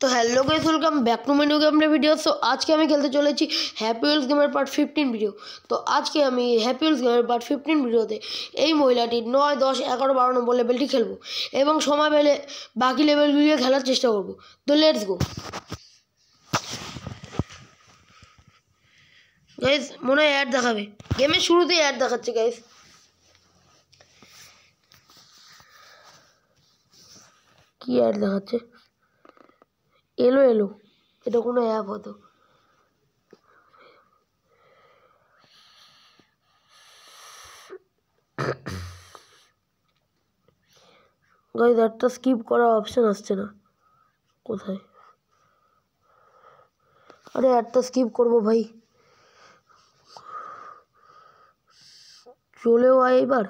तो hello guys, welcome back to my new game video. So आज के हमें खेलते चले हैप्पी व्हील्स गेमेर पार्ट 15 ভিডিও। তো আজকে আমি হ্যাপি উইলস গেমের পার্ট 15 ভিডিওতে এই মহিলাটির 9, 10, 11, 12 নম্বর লেভেলটি খেলবো এবং সময় পেলে বাকি লেভেলগুলো খেলার চেষ্টা করব। তো লেটস গো গাইস। মনে হয় অ্যাড দেখাবে, গেমের শুরুতেই অ্যাড দেখাচ্ছে গাইস। কি অ্যাড দেখাচ্ছে? এলো এলো, এটা কোনো অ্যাপ হতো। গাইস একটা স্কিপ করার অপশন আসছে না, কোথায়? আরে একটা স্কিপ করবো ভাই, চলেও আয় এবার।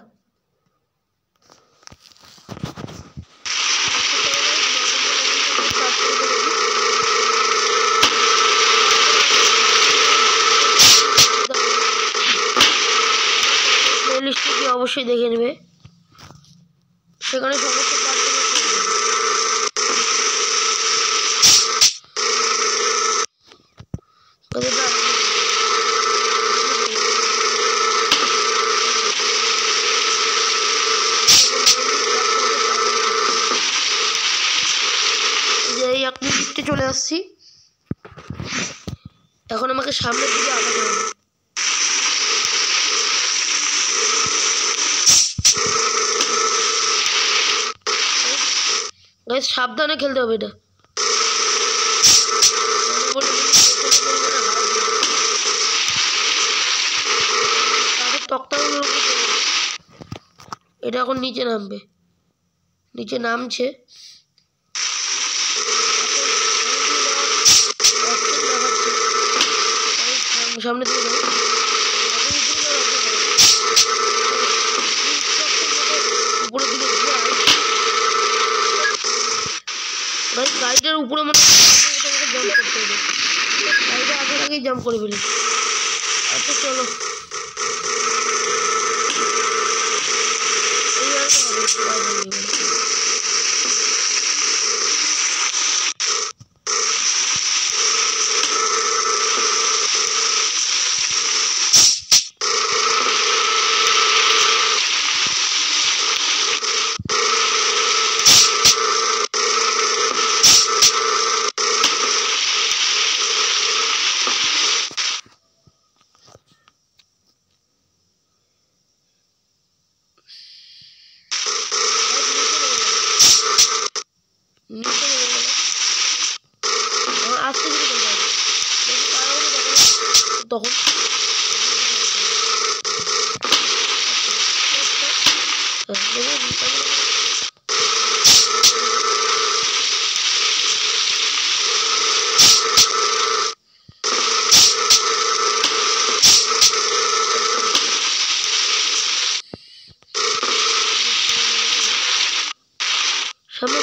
প্লেলিস্টটি অবশ্যই দেখে নেবে, সেখানে সমস্ত আপনি লিফটে চলে আসছি। এখন আমাকে সামনের দিকে আগাতে হবে। গাইস সাবধানে খেলতে হবে এটা। এটা এখন নিচে নামবে, নিচে নামছে। সামনে দিকে উপরের দিকে গাড়িটার উপরে মানে জাম্প করতে হবে। গাড়িটা আগেই জাম্প করে ফেলি। আচ্ছা চলো, তখন সামনে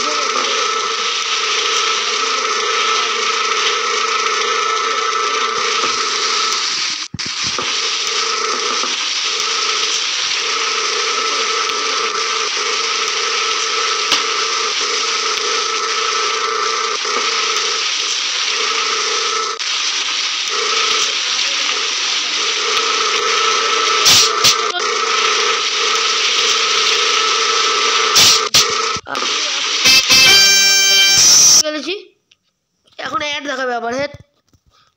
এখন অ্যাড দেখাবে আবার। হ্যাঁ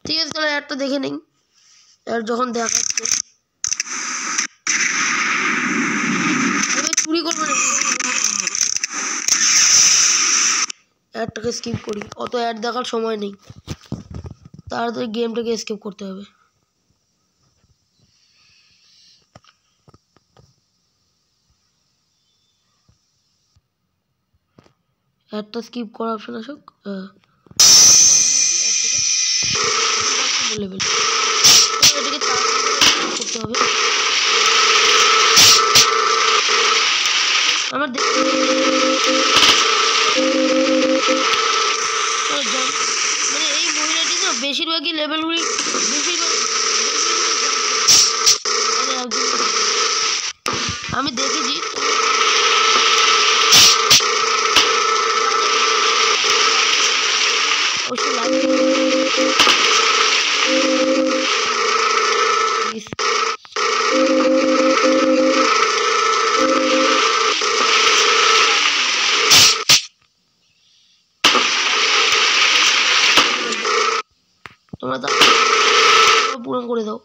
ঠিক আছে, তাহলে অ্যাডটা দেখে নিই। অ্যাড যখন দেখাচ্ছে আমি চুরি করবো না, অ্যাডটাকে স্কিপ করি। অত অ্যাড দেখার সময় নেই, তাড়াতাড়ি গেমটাকে স্কিপ করতে হবে। অ্যাডটা স্কিপ করা অপশন আসুক। লেভেল এটাকে করতে হবে। আমার মানে এই মহিলাটি না বেশিরভাগই লেভেলগুলি আমি দেখেছি। তোমরা তা পূরণ করে দাও।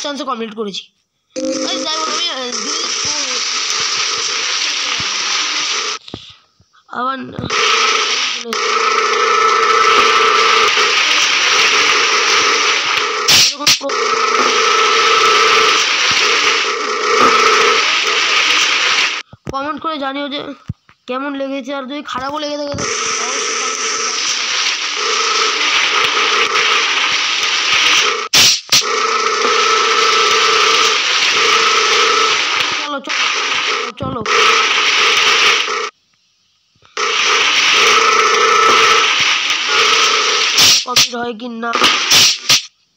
চান্সে কমপ্লিট করেছি। যাই বল আমি আবার কমেন্ট করে জানিও যে কেমন লেগেছে, আর যদি খারাপও লেগে থাকে চলো কপি হয় কি না,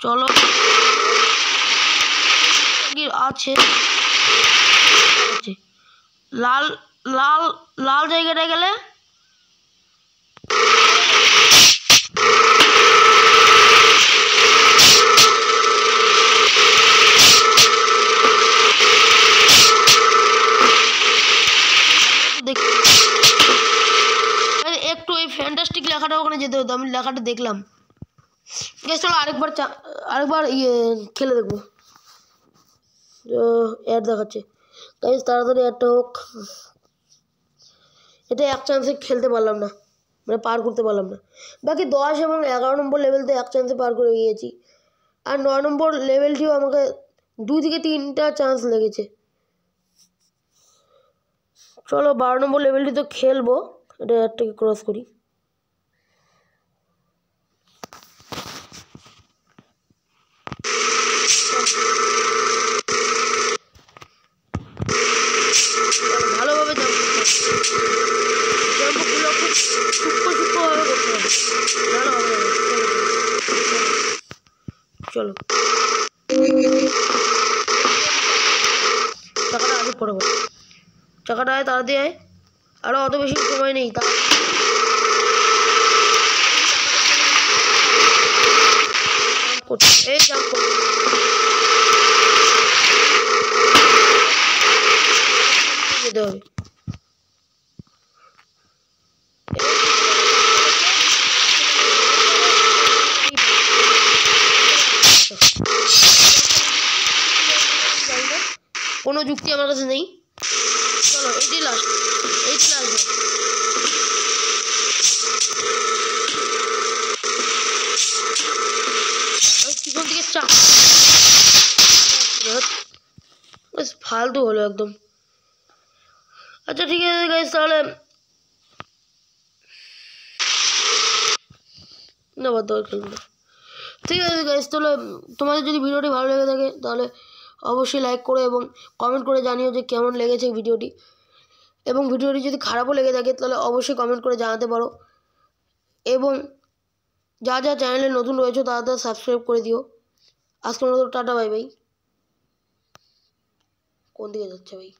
চলো আছে লাল লাল লাল জায়গাটায় গেলে একটু এই ফ্যান্টাস্টিক লেখাটা ওখানে যেতে হতো, আমি লেখাটা দেখলাম। চলো আরেকবার খেলে দেখবো। অ্যাড দেখাচ্ছে গাইস, তাড়াতাড়ি অ্যাডটা হোক। এটা এক চান্সে খেলতে পারলাম না, মানে পার করতে পারলাম না। বাকি 10 এবং 11 নম্বর লেভেলতে এক চান্সে পার করে গিয়েছি, আর 9 নম্বর লেভেলটিও আমাকে 2 থেকে 3টা চান্স লেগেছে। চলো 12 নম্বর লেভেলটি তো খেলবো, এটা একটাকে ক্রস করি। ভালোভাবে জাম্পগুলো খুব সূক্ষ্মভাবে করতে হবে, ভালো হবে। চলো চাকাটা আগে পড়ে বল, চাকাটা আয় তাড়াতাড়ি আয়, আরো অত বেশি সময় নেই। এই জাম্প করতে যেতে হবে। কোনো যুক্তি আমার কাছে নেই। চলো এইটি লাস্ট পিছন থেকে চাপ ফালতু হলো একদম। আচ্ছা ঠিক আছে গাইস, তাহলে না বাদ দাও, খেলবো না। ঠিক আছে গাইস, তাহলে তোমাদের যদি ভিডিওটি ভালো লেগে থাকে তাহলে অবশ্যই লাইক করে এবং কমেন্ট করে জানিও যে কেমন লেগেছে ভিডিওটি, এবং ভিডিওটি যদি খারাপও লেগে থাকে তাহলে অবশ্যই কমেন্ট করে জানাতে পারো, এবং যা যা চ্যানেলে নতুন রয়েছে তারা সাবস্ক্রাইব করে দিও। আজকের মতো টাটা বাই বাই। কোন দিকে যাচ্ছে ভাই?